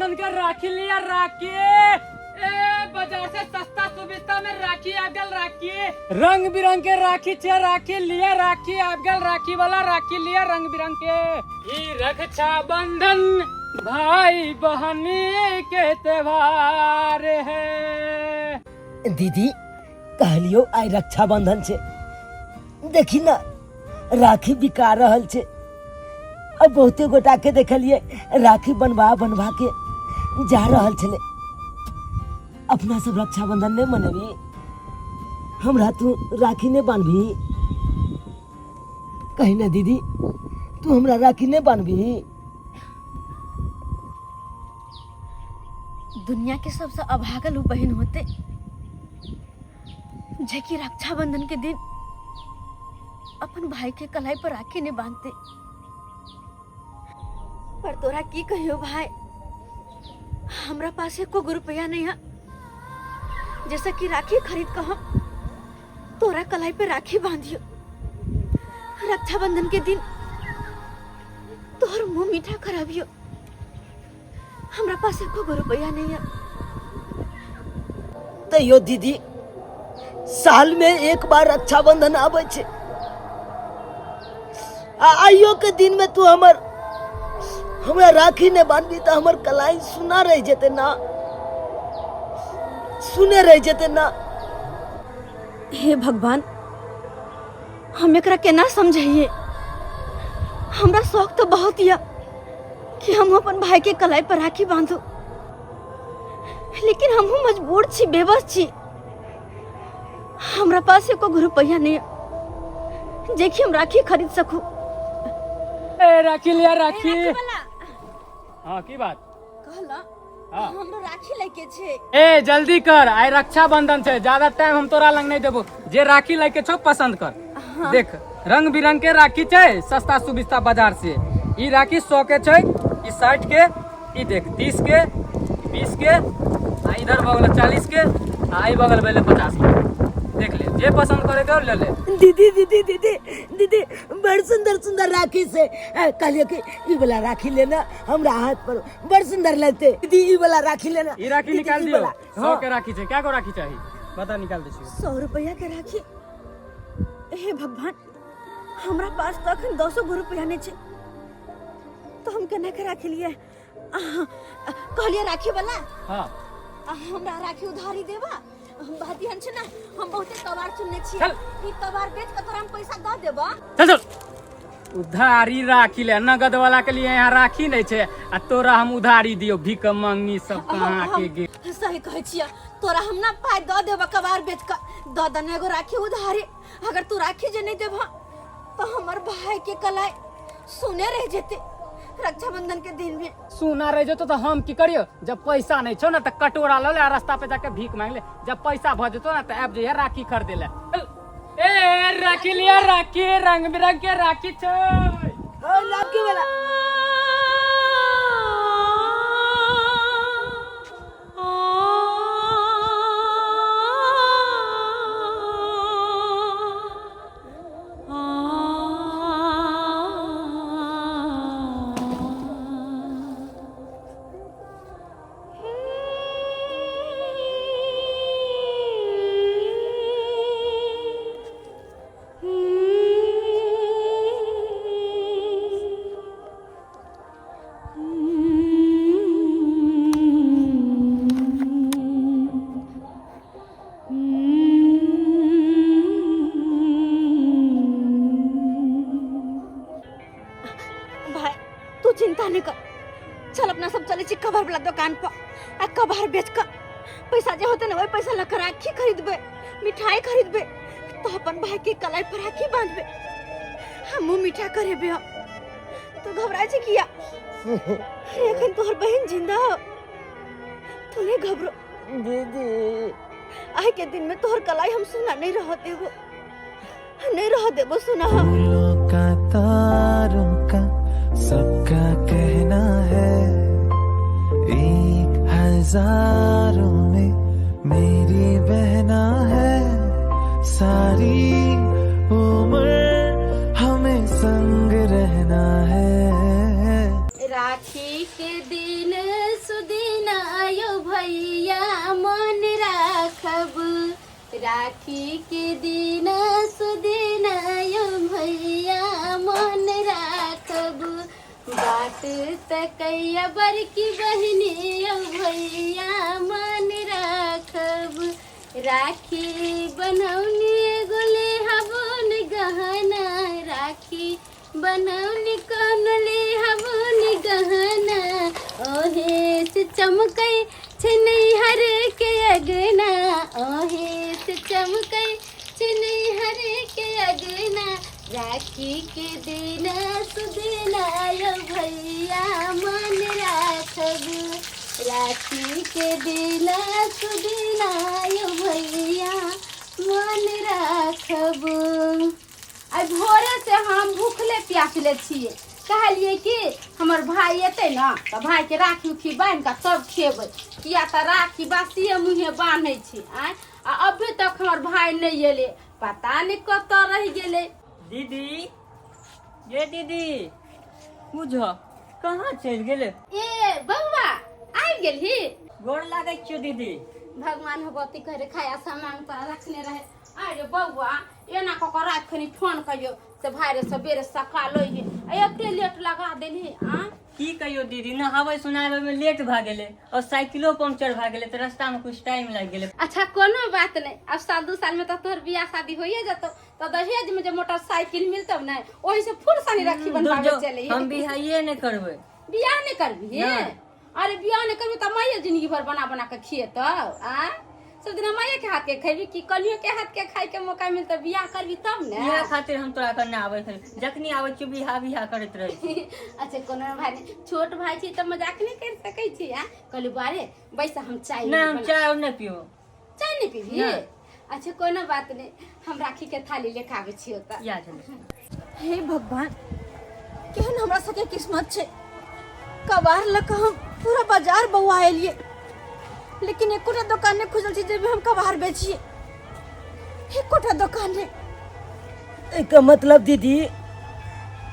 रक्षाबंधन का राखी लिया राखी बाजार से सस्ता सुविस्ता में राखी आगल राखी रंग बिरंग के राखी छे राखी लिया राखी आगल राखी वाला राखी लिया रंग बिरंग के ई रक्षाबंधन भाई बहनी के त्योहार है। दीदी कहलियो आई रक्षाबंधन छे, देखी ना राखी बिका रहल छे। अब बहुते गोटा के देखलिए राखी बनवा के जा रहल छले। अपना सब रक्षाबंधन नहीं मनेबी, हमरा तू राखी नहीं बांधबी कहीं ना दीदी, तू हमरा राखी नहीं बांधबी। दुनिया के सबसे अभागल बहन होते जेकि रक्षाबंधन के दिन अपन भाई के कलाई पर राखी नहीं बांधते। पर तोरा की कहियो भाई, हमरा पास एको रुपया नहीं है जैसा कि राखी खरीद कर हम तोरा कलाई पे राखी बांधियो। रक्षाबंधन के दिन तोहर मुंह मीठा कराबियो। हमरा पास एको रुपया नहीं है। तैयो दीदी साल में एक बार रक्षाबंधन आवे छे, आइयो के दिन में तू हमरा राखी ने बांधी तो हमर कलाई सुना रह जेते ना, सुने रह जेते ना। हे भगवान, हम एकरा केना समझाइए। हमरा शौक तो बहुत या कि हम अपन भाई के कलाई पर राखी बांधो, लेकिन हम मजबूर छी, बेबस छी। हमरा पास एको रुपया नहीं है जे कि हम राखी खरीद सकूं। राखी लिया राखी। हाँ की बात कहला हाँ। हमरो राखी लेके छे। ए जल्दी कर, आई रक्षाबंधन छे, ज्यादा टाइम हम तोरा लंग नहीं देबो। जे राखी लेके छो पसंद कर। हाँ। देख रंग बिरंग के राखी छे, सस्ता सुविस्ता बाजार से। ई राखी 100 के छे, ई 60 के, ई देख 30 के, 20 के, आ इधर बगल 40 के, आई बगल वाले 50 के। देख ले, जे पसंद करेगा ले ले। दीदी दीदी दीदी दीदी बड़ सुंदर सुंदर राखी से कहलिए कि ई वाला राखी लेना, हमरा हाथ पर बड़ सुंदर लगते। दीदी ई वाला राखी लेना। ई राखी दीदी, निकाल ई दियो। वाला। 100 के राखी छे, क्या को राखी चाहिए बता, निकाल दे। 100 रुपया के राखी। हे भगवान, हमरा पास तो अखन 200 रुपया नहीं छे, तो हम केना के राखी लिए। कहलिए राखी वाला हाँ हमरा राखी उधारी देबा। हम बातियन छे ना, हम बहुते कबाड़ चुनने छी। चल। ई कबाड़ बेच के तोरा हम पैसा द देबा। चल चल, उधारी राखी ले, नगद वाला के लिए यहाँ राखी नहीं छे, आ तोरा हम उधारी दियो। भीख मंगी सब कहाँ के गे। सही कहे छिया, तोरा हम ना पाई द देबा कबाड़ बेच के। द दने एगो राखी उधारी। अगर तू राखी जे नहीं देबा तो हमर भाई के कलाई सुने रह जेते रक्षाबंधन के दिन में। सुना रह जतो तो हम की करियो। जब पैसा नहीं छो ना तो कटोरा ले ले, रास्ता पे जाके भीख मांग ले। जब पैसा भ जतो ना तो अब जे राखी खरीदे ले। ए राखी लिया राखी, रंग बिरंग के राखी छे। राखी वाला चिंता नहीं कर। चल अपना सब चले छी कबाड़ वाला दुकान पर, आ कबाड़ बेच कर पैसा जे होते ना वही पैसा लेकर राखी खरीदबे, मिठाई खरीदबे, तो अपन भाई के कलाई पर राखी बांधबे, हम मुंह मीठा करेबे। हम तो घबराए छी किया? लेकिन तोहर बहन जिंदा हो, तू नहीं घबरो। दीदी आज के दिन में तोहर कलाई हम सुना नहीं रह देबो, नहीं रह देबो सुना। फूलों का तारों का सबका कहना है, एक हजारों में मेरी बहना है, सारी उम्र हमें संग रहना है। राखी के दिन सुधी राखी के दिन सुदिन यो भैया मन राखब बाट तकैया बड़की बहिनी यो भैया मन राखब राखी बनौनी गोले हबुन गहना राखी बनौनी कनले हबुन गहना ओहे से चमकै हर के अगना ओहे से चमकै हर के अगना राखी के दिन सुदिना यो भैया मन राखब राखी के दिन सुदिना यो भैया मन राखब। आज भोरे से हम भूखले प्यासले छिए कहलिए कि हमर भाई एते ना तो भाई के राखी उखी बांध के सब खेबै किया तो राखी बासिए मुँहे बांधे छी आ अभी तक हमर भाई नहीं एले पता नहीं कत रह गेले। दीदी ये दीदी बुझो कहाँ चल गेले? ए बउआ आबि गेलही? गोड़ लागै छियो दीदी। भगवान भगवती करे खाया सामान तो रखने रहे। अरे बउआ एना क के रात खनी फोन कहियो से भाई रे सबेरे सकाल होई एते लेट लगा देली आ की कहियो दीदी नहावे सुनावे में लेट भ गेले और साइकिलो पंक्चर भ गेले तो रास्ता में कुछ टाइम लग गेले। अच्छा कोनो बात नहीं अब साल 2 साल में तो तोहर बियाह शादी होइए जतो तो दहेज में जो मोटरसाइकिल मिलतौ ना ओही से फुरसानी राखी बनवावे चले। हम बियाहे नहीं करबै। बियाह नहीं करबी? अरे बियाह नहीं करबी त माये जिंदगी भर बना बना के खिएतौ आ सब दिन माये के हाथ के खैबी कि कलियो के हाथ के खाए के मौका मिलत बियाह करबी तब ने। बियाह खातिर हम तोरा करने आबै थे जखनी आबै छी बियाह करत रही। अच्छा कोनो भाई छोट भाई छी त मजाक नहीं कर सकै छी आ कहलु बारे बैसा हम चाय नहीं हम चाय नहीं पियो। चाय नहीं पीबी? अच्छा कोनो बात नहीं हम राखी के थाली लेके आबै छियो त या चल। हे भगवान केहन हमरा सके किस्मत छे कबार लक हम पूरा बाजार बउआ एलिए लेकिन एकोटा दुकान ने खुजल छी जे हम कबार बेचिए एकोटा दुकान ने। इसका मतलब दीदी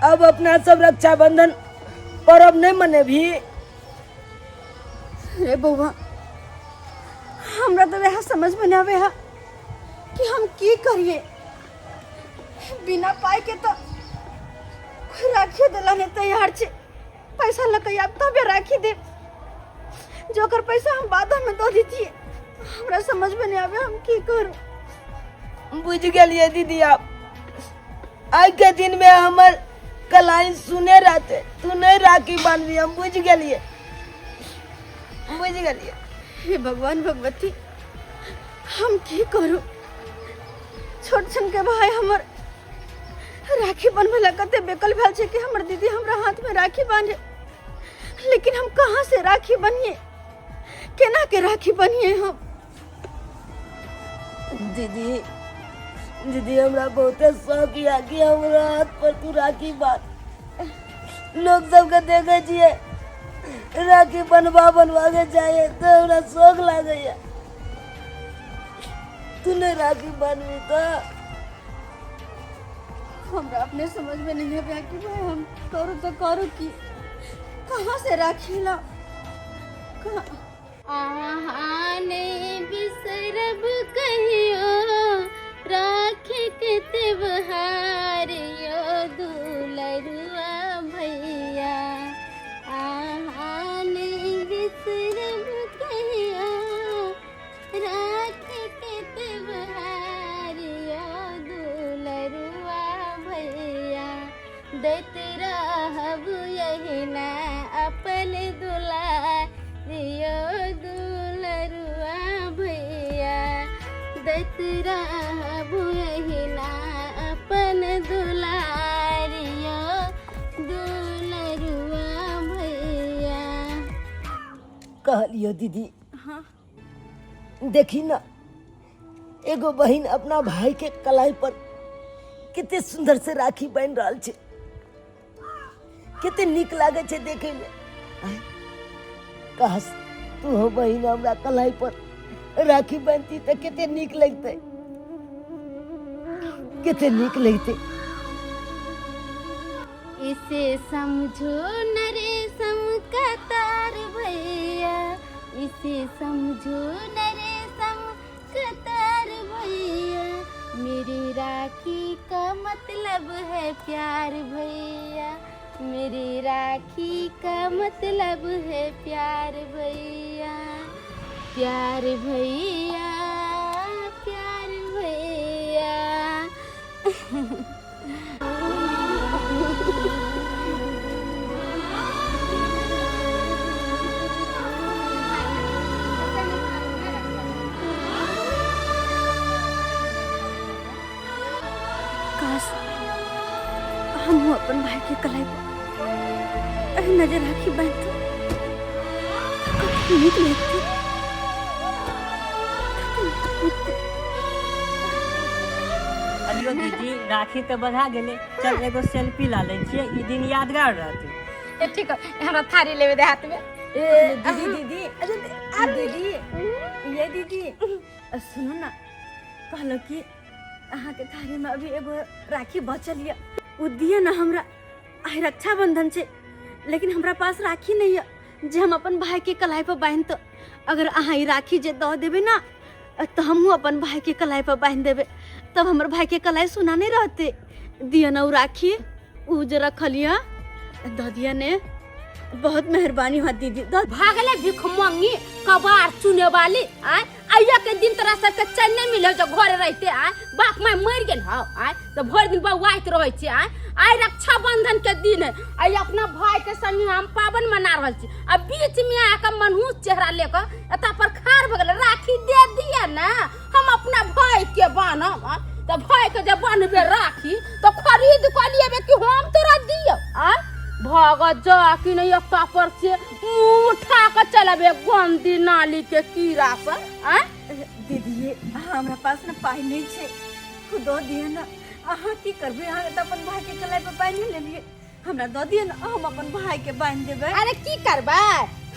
अब अपना सब रक्षाबंधन पर्व नहीं मने भी? रे बउआ हमरा तो वह समझ में ना आवे कि हम की करिए बिना पाए के तो कोई राखी दिला ने तैयार छे पैसा लगे अब तबे राखी दे जो कर पैसा हम बाद में दो दीजिए हमरा समझ में नहीं आवे हम की करूं। बुझ गलिए दीदी आप आज के दिन में हमर कलाई सुने रहते तू नहीं राखी बांधी हम बुझ गलिए। हे भगवान भगवती हम की करूं छोट छन के भाई हमर राखी बनवे लगते बेकल भेल छे कि हमर दीदी हमरा हाथ में राखी बांधे लेकिन हम कहाँ से राखी बनिए केना के राखी बनिए हम? दीदी हमरा बहुत शौक या कि हमरा हाथ पर तू राखी बांध लोग सबके देखे छिए राखी बनवा के चाहिए तो हमरा शौक लागे तूने राखी बांधवी तो हमरा अपने समझ में नहीं आया कि भाई हम करूँ तो करूँ की कहाँ से राखी ला नहीं बिसरब कहियो राखी के त्योहार यो दुलरुआ भैया नहीं बिसरब कहियो राखी के त्योहार यो दुलरुआ भैया दैत रहब यही ना अपन दुलारियो दुलरुआ भैया दैत रहब यही ना अपन दुलारियो दुलरुआ भैया। कहलियो दीदी देखी ना एगो बहन अपना भाई के कलाई पर कितने सुंदर से राखी बांध रहल छे कितने निक लागे छे देखे में। कहस तू हो बहन हमरा कलाई पर राखी बांधती तो कितने निक लगते इसे समझो न रेशम का तार भैया इसे समझो न रेशम का तार भैया मेरी राखी का मतलब है प्यार भैया, मेरी राखी का मतलब है प्यार भैया, प्यार भैया, प्यार भैया। काश हम अपन भाई के कलाई पर नजर राखी बांधते तो नीक लगते। अलियो दीदी राखी तो बढ़ा गेले, चल एगो सेल्फी ला ले छिए, ई दिन यादगार रहते। ठीक है, हमरा थारी लेवे दे हाथ में। दीदी दीदी ये दीदी सुनो ना, कहलो कि अहाँ के थारी में अभी एगो राखी बचल है, उ दिए ना हमरा। आई रक्षाबंधन छे, लेकिन हमरा पास राखी नहीं है जे हम अपन भाई के कलाई पर बांध। तो अगर अहाँ ई राखी जे दे देबे ना तो हमहू अपन भाई के कलाई पर बांध देबे, तब हमर भाई के कलाई सुना नहीं रहते। दिया ना उ राखी, उ जे रखलिया ददिया ने, बहुत मेहरबानी हुआ दीदी। भागले भिख मंगी कबार चुने वाली आइया के दिन तोरा सबके चैन नहीं मिले जो घरे रहते बाप माय मर गेल ह तो भर दिन बौआइत रहै छै। आई रक्षाबंधन के दिन आई अपना भाई के संग हम पावन मना रहल छी, अब बीच में आके मनहूस चेहरा लेकर एता पर खार भ गेल। राखी दे दिया ना हम अपना भाई के बान्हब, तो भाई के जब बांधबे राखी तो खरीद के लेबे कि हम तोरा दियो। भाग जा कि नहीं एकटा पर से मुंह उठा के चलबे गंदी नाली के कीड़ा से। दीदी हमरा पास ना पाई नहीं छे, खुद दिए ना। अहाँ की करबे, अहाँ तो अपन भाई के कलाई पर बांध ले लिए, हमरा दे दिए ना, हम अपन भाई के बांध देबे। अरे की करबे,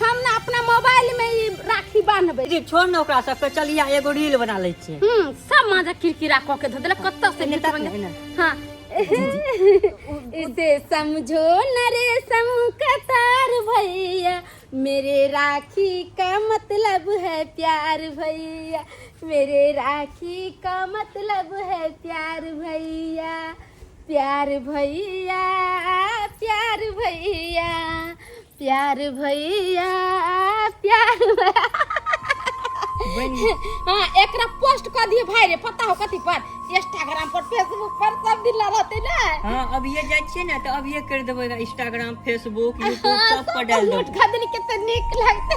हम ना अपना मोबाइल में ही राखी बांधबे। दीदी छोड़ ना ओकरा सब, चलिया एगो रील बना ले छिए। सब माजा किरकिरा क के ध देले कत्ता से नेता बंगे। हां इसे समझो न रेशम का तार भैया, मेरे राखी का मतलब है प्यार भैया, मेरे राखी का मतलब है प्यार भैया, प्यार भैया, प्यार भैया, प्यार भैया, प्यार भैया। हाँ एकरा पोस्ट कर दिए भाई रे, पता हो कथी पर, इंस्टाग्राम पर, फेसबुक पर सब दिन रहते ना। हां अब ये जाय छिए ना तो अब ये कर देबे, इंस्टाग्राम फेसबुक यूट्यूब सब पर डाल देबे। खदनी कितने नीक लगते।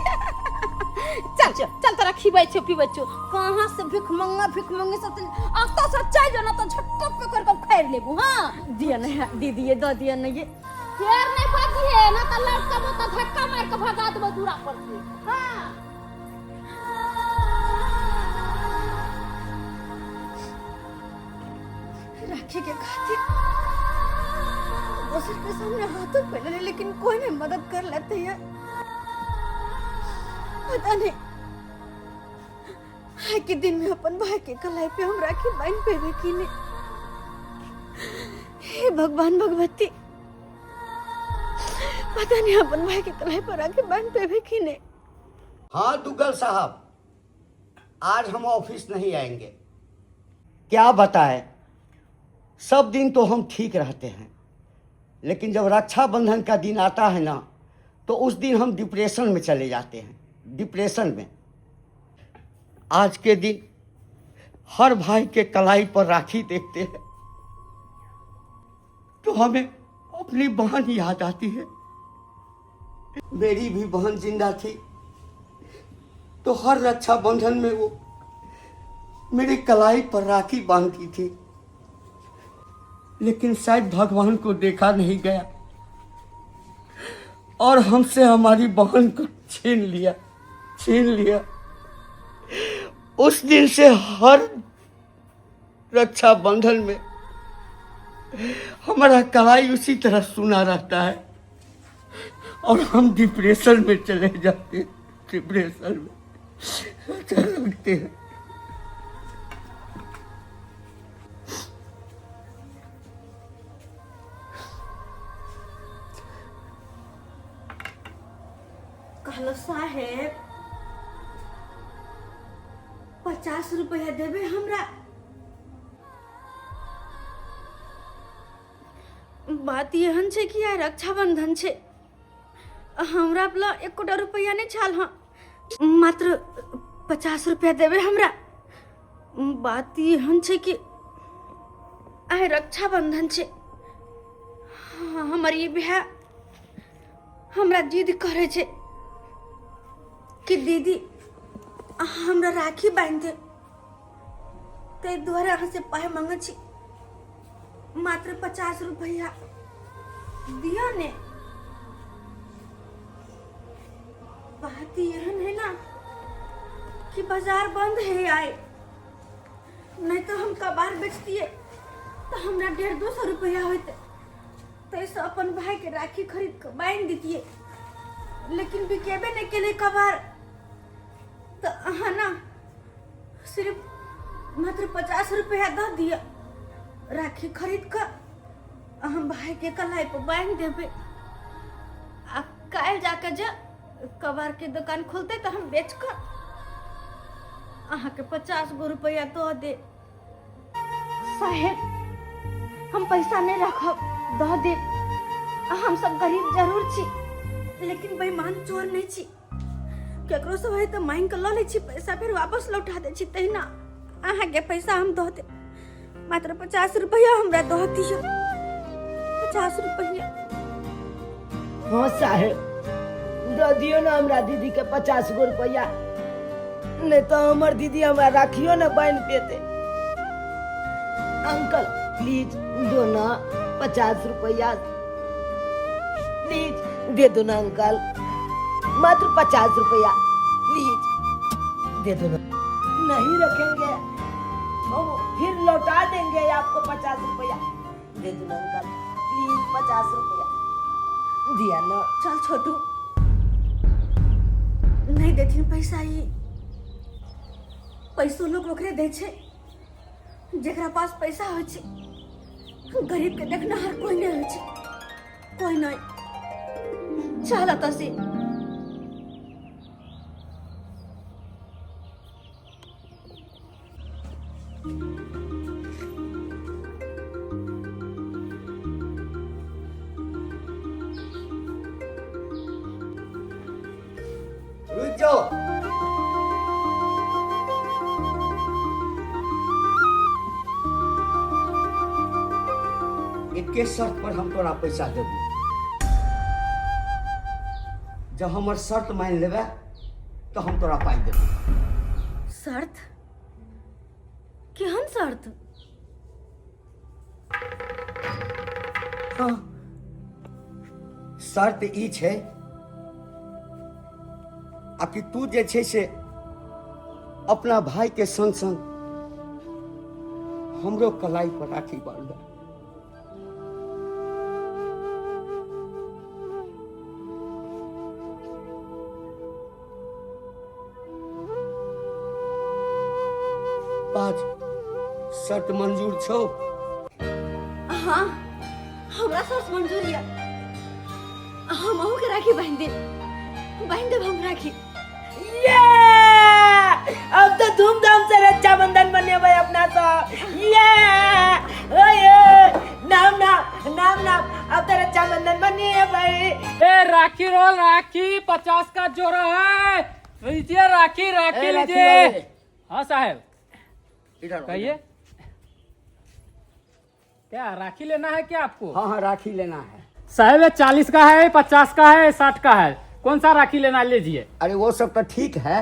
चल चल तोरा खिबै छौ पिबै छौ, कहां से भिख मंगे सब आता से चल जाना तो झटका पे कर के खाइ लेबू। हां दिया नहीं दीदी, ये दे दिया नहीं, ये फेर नहीं बाजी है ना तो लड़का तो धक्का मार के भगा देबो दूरा पर से। हां राखी के खातिर दूसरे के सामने हाथों फैले, लेकिन कोई नहीं मदद कर लेते हैं। पता नहीं आज के दिन में अपन भाई के कलाई पे हम राखी बांध पेबे की नहीं। हे भगवान भगवती, पता नहीं अपन भाई के कलाई पर राखी बांध पेबे की नहीं। हाँ दुग्गल साहब, आज हम ऑफिस नहीं आएंगे। क्या बताएं, सब दिन तो हम ठीक रहते हैं, लेकिन जब रक्षाबंधन का दिन आता है ना तो उस दिन हम डिप्रेशन में चले जाते हैं, डिप्रेशन में। आज के दिन हर भाई के कलाई पर राखी देखते हैं तो हमें अपनी बहन याद आती है। मेरी भी बहन जिंदा थी तो हर रक्षाबंधन में वो मेरी कलाई पर राखी बांधती थी, लेकिन शायद भगवान को देखा नहीं गया और हमसे हमारी बहन को छीन लिया। उस दिन से हर रक्षाबंधन में हमारा कलाई उसी तरह सुना रहता है और हम डिप्रेशन में चले जाते हैं, डिप्रेशन में अच्छा लगते हैं। कहलो साहेब 50 रुपया देवे हमरा, बात एहन छै कि आइ रक्षाबंधन छै, हमरा वाला 1 करोड़ रुपया नहीं छाल, हाँ मात्र 50 रुपया देवे हमरा। बात एहन छै कि आइ रक्षाबंधन छै, हमर ई भाई हमरा जिद करे छै कि दीदी हमरा राखी बांध दे, ते द्वारा अहाँ से पाई मांगे छी, मात्र 50 रुपया दिया ने। बात यह है ना कि बाजार बंद है आए, नहीं तो हम कबार बेचतिए तो हमरा 150-200 रुपया होते, तो ऐसे अपन भाई के राखी खरीद कर बांध दीजिए, लेकिन बिकेबे नहीं के लिए कबार, तो अहाँ ना सिर्फ मात्र 50 रुपया दे दिया, राखी खरीद कर हम भाई के कलाई पर बांध देवे। आ कल जाकर जा कबार के दुकान खोलते तो हम बेच कर अहाँ के 50 गो रुपया दो दे। साहेब हम पैसा नहीं रखब, दो दे, हम सब गरीब जरूर छी, लेकिन बेईमान चोर नहीं छी, केकरो से होय तो मांग के ल ले छी पैसा, फिर वापस लौटा दे छी, तहिना अहाँ के पैसा हम दो दे, मात्र 50 रुपया हमरा दो दियो, 50 रुपया। हाँ साहेब, दे दियो ना हमरा दीदी के 50 गो रुपया, नहीं तो हमार दीदी हमरा राखियो ना बांध पेते। अंकल प्लीज दो ना 50 रुपया, प्लीज दे दो ना अंकल, मात्र 50 रुपया प्लीज दे दो ना। नहीं रखेंगे हम फिर लौटा देंगे आपको 50 रुपया, दे दो ना अंकल प्लीज 50 रुपया दिया ना। चल छोटू, नहीं देथिन पैसा, ये पैसो लोग ओकरे दे छे जेकरा पास पैसा हो छे, गरीब के देखना हर कोई नहीं हो छे, कोई नहीं। चल आता से रुक जाओ, एके शर्त पर हम तोरा पैसा देबू, जब हमर शर्त मान लेबे तो हम तोरा पाई देबू। शर्त? केहन शर्त? हाँ, शर्त ई छै आ कि तू जे छै से अपना भाई के संग संग हमरो कलाई पर राखी बांध। शर्त मंजूर छौ? हाँ हमरा शर्त मंजूर है, हम अहू के राखी बांध देब हम राखी। ये अब तो धूमधाम से रक्षाबंधन मनेबे अपना सब। ये नाम नाम नाम नाम अब तो रक्षाबंधन मनेबे। ए राखी रोल, राखी 50 का जोड़ा है, लीजिए राखी, राखी लीजिए। हाँ साहब कहिए, क्या राखी लेना है क्या आपको? हाँ हाँ राखी लेना है साहब। 40 का है, 50 का है, 60 का है, कौन सा राखी लेना लीजिए। अरे वो सब तो ठीक है,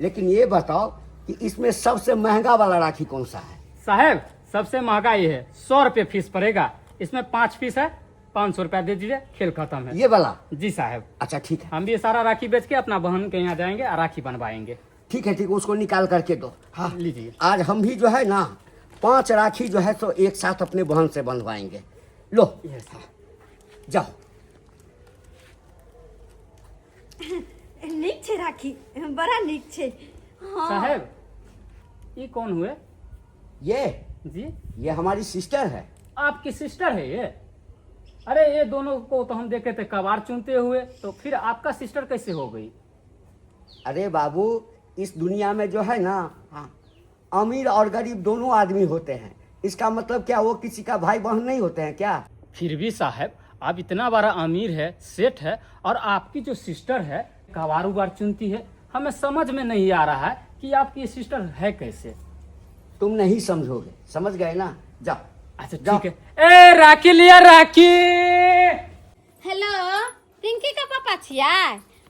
लेकिन ये बताओ कि इसमें सबसे महंगा वाला राखी कौन सा है? साहब सबसे महंगा ये है, 100 रुपये फीस पड़ेगा, इसमें 5 पीस है, 500 रुपया दे दीजिए, खेल खत्म है। ये वाला? जी साहब। अच्छा ठीक है, हम भी सारा राखी बेच के अपना बहन के यहाँ जाएंगे और राखी बनवाएंगे। ठीक है, उसको निकाल करके दो। हाँ लीजिए। आज हम भी जो है ना 5 राखी जो है तो एक साथ अपने बहन से बंधवाएंगे। लो जाओ। नीक छे राखी, बड़ा नीक छे। हाँ। साहब ये कौन हुए? ये जी ये हमारी सिस्टर है। आपकी सिस्टर है ये? अरे ये दोनों को तो हम देखे थे कबाड़ चुनते हुए, तो फिर आपका सिस्टर कैसे हो गई? अरे बाबू इस दुनिया में जो है ना, हाँ, अमीर और गरीब दोनों आदमी होते हैं। इसका मतलब क्या वो किसी का भाई बहन नहीं होते हैं क्या? फिर भी साहब आप इतना बड़ा अमीर है, सेठ है, और आपकी जो सिस्टर है कबार उबार चुनती है, हमें समझ में नहीं आ रहा है कि आपकी सिस्टर है कैसे। तुम नहीं समझोगे, समझ गए ना? जाओ। अच्छा ठीक है। ए राखी लिया राखी। हेलो, पिंकी का पापा छिया?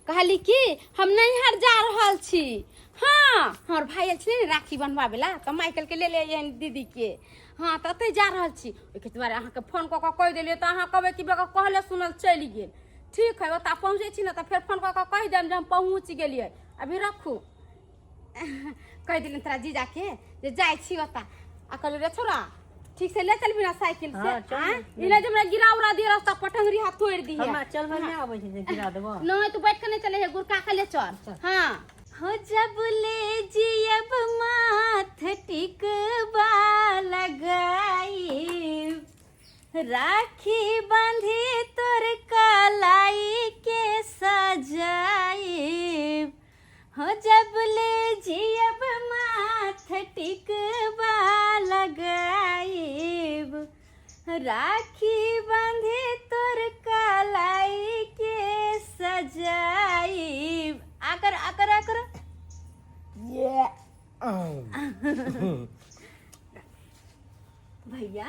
कहली कि हम नहीं हर जा रहल छी। हाँ, हमार भाई आयल छलै राखी बनवावेला, तो माइकल के ले ले दीदी के। हाँ, तो अतै जा रहल छी। ओके दुआरे अहाँ के फोन कऽ कहि देलियै, तो अहाँ कहबै कि बेटा कहले सुनल चलि गेल। ठीक है, ओतऽ पहुँचै छी ना तो फिर फोन कऽ कहि देब जे हम पहुँच गेलियै। अभी रखू। कहि देलियै तोरा जीजा के जे जाइ छी ओतऽ। आ कहलियै रे छोरा ठीक से ले चलबी ना साइकिल से। हाँ, चल। इने जे हमरा गिरा उड़ा दिए रास्ता पटंगरी हाथ तोड़ दी है। हमरा चल भाई नहीं आवे छै जे गिरा देबो। नहीं तू बैठ के नहीं चले है, गुरका के ले चल। हाँ हो जब ले जियब माथ टिकबा लगाई, राखी बांधी तोर कलाई के सजाई। हो जब ले जियब माथ टिकबा लगाईब, राखी बांधी तोर कलाई के सजाईब। आकर आकर आकर ये भैया।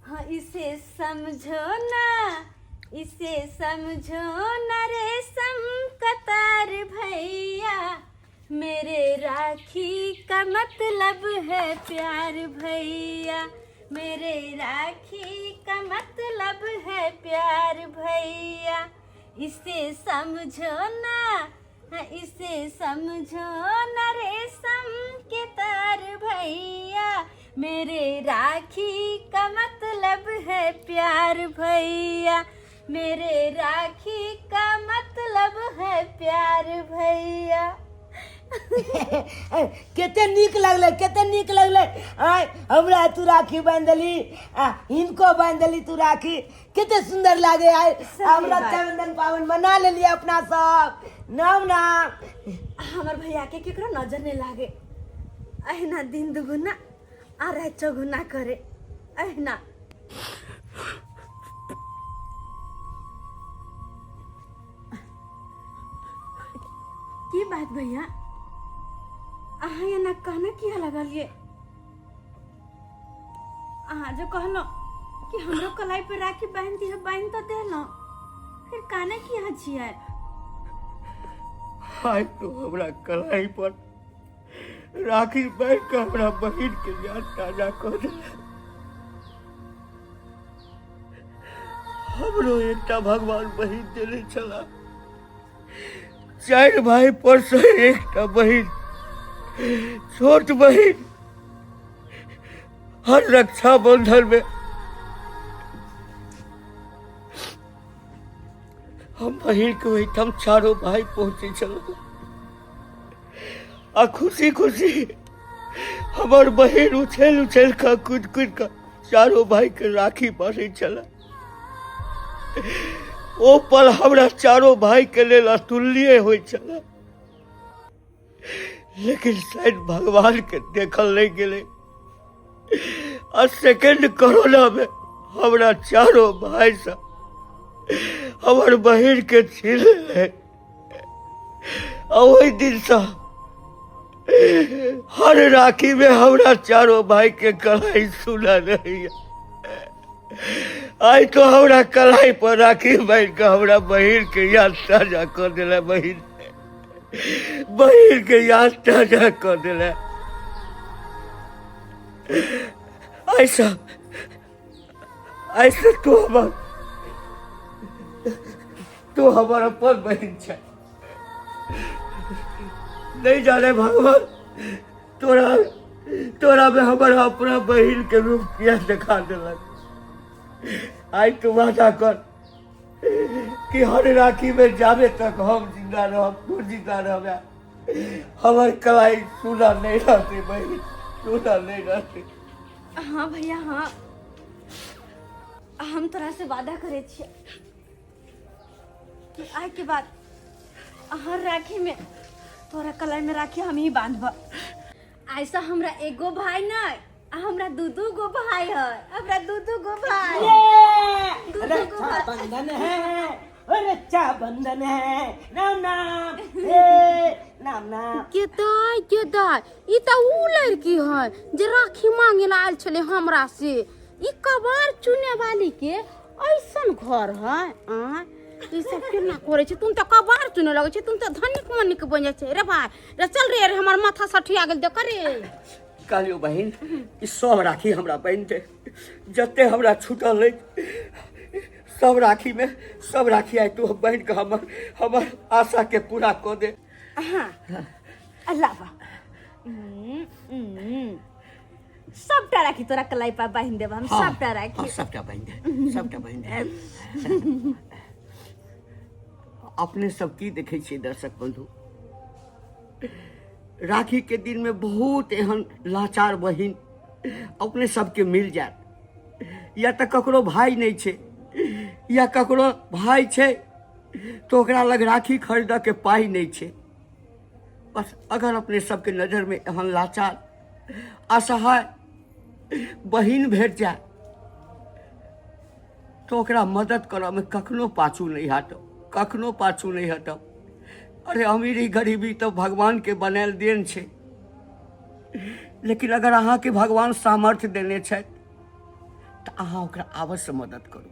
हाँ इसे समझो ना, इसे समझो ना रेशम कतार भैया, मेरे राखी का मतलब है प्यार भैया, मेरे राखी का मतलब है प्यार भैया। इसे समझो ना, इसे समझो ना रेशम के तार भैया, मेरे राखी का मतलब है प्यार भैया, मेरे राखी का मतलब है प्यार भैया। केते नीक लगले, केते नीक लगले। आय हमरा तू राखी बांधली, इनको बांधली तू राखी, केते सुंदर लागे। आय हमरा रक्षाबंधन पावन मना लेलिए अपना सब नाम ना। हमार भैया के केकरो नजर नहीं लागे, अहिना दिन दुगुना आ रात चौगुना करे, अहिना। की बात भैया, अहाँ एना कहना किया लगलिए? अहाँ जो कहलो कि हमरो कलाई पे राखी बांध दी है, बांध तो देलो, फिर काने किया छियै? आज तो हमरा कलाई पर राखी बांध के हमरा बहिन के याद ताजा कर दिला। हमरो एकटा भगवान बहिन देले छला, 4 भाई पर से एकटा बहिन, छोट बहिन। हर रक्षाबंधन में हम बहिन के ओहिठाम 4 भाई पहुंचे छलहुँ, आ खुशी खुशी हमार बहिन उछल उछल कर कूद कूद कर 4 भाई के राखी बांधे छला। ओ पल हमरा 4 भाई के लेल अतुल्य होय छला, लेकिन शायद भगवान के देखल नहीं गेले। आ सेकेंड कोरोना में हमरा 4 भाई से हमार बहिन के छीन ले। वही दिन से हर राखी में हमरा 4 भाई के कलाई सुना नहीं है। आज तो हमरा कलाई पर राखी बांध के हमरा बहिन के याद ताजा कर दिला, बहिन के याद ताजा कर दिला। ऐसा ऐसा तू हमारा अपन बहन छे। नहीं जाने भगवान तोरा में हमारा अपना बहन के रूप किया दिखा दिलक। आज तू वादा कर कि हर राखी में जावे तक हम जिंदा रह, तू जिंदा रह, हमारे कलाई सुना नहीं रहते बहन, सुना नहीं रहते। हाँ भैया हाँ, हम तोरा से वादा करे छियै कि आज के बाद हर राखी में तोरा कलाई में राखी हम ही बांधब। ऐसा हमरा एगो भाई नहीं, हमरा दू गो भाई है, हमरा दू गो भाई। रक्षाबंधन है, रक्षाबंधन है, नाम नाम हे नाम नाम। के दाय ई त ऊ लड़की है जे राखी मांगे ला आयल छले हमरा से। ई कबार चुने वाली के ऐसन घर है। ई सब केना करे छै? तुम त कबार चुने लगे छै, तुम त धनिक मनिक बन जाय छै रे भाई। रे चल रे, हमर माथा सठिया गेल देख रे। कहलियो बहन ई सब राखी हमरा बहन दे, जते हमरा छूटल है सब राखी में सब राखी आई तू बहन के हमर आशा के पूरा कर दे। अल्लाह बा सबटा राखी तोरा कलाई पर बांध देब हम। सबटा राखी सबटा बहन दे, सबटा बहन दे। अपने सब की देखे छियै दर्शक बंधु, राखी के दिन में बहुत एहन लाचार बहिन अपने सबके मिल जात, या तो ककरो भाई नहीं छे या ककरो भाई छे तो ओकरा लग राखी खरीद के पाई नहीं छे। बस अगर अपने सबके नजर में एहन लाचार असहाय बहिन भेट जाए तो ओकरा मदद करऽ में कखनो पाछू नहीं हटब, कखनो पाछू नहीं हटब। अरे अमीरी गरीबी तो भगवान के बनायल देन छे, लेकिन अगर अहाँ के भगवान सामर्थ्य देने छथि तो अहाँ ओकरा अवश्य मदद करू।